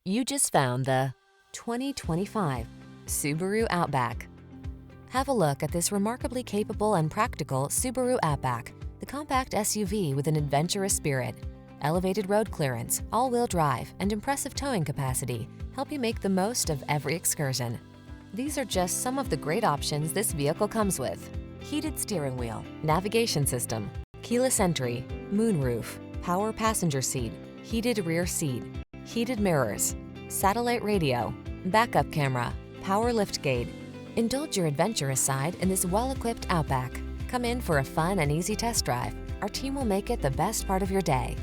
You just found the 2025 Subaru Outback. Have a look at this remarkably capable and practical Subaru Outback, the compact SUV with an adventurous spirit. Elevated road clearance, all-wheel drive, and impressive towing capacity help you make the most of every excursion. These are just some of the great options this vehicle comes with: heated steering wheel, navigation system, keyless entry, moonroof, power passenger seat, heated rear seat, heated mirrors, satellite radio, backup camera, power liftgate. Indulge your adventurous side in this well-equipped Outback. Come in for a fun and easy test drive. Our team will make it the best part of your day.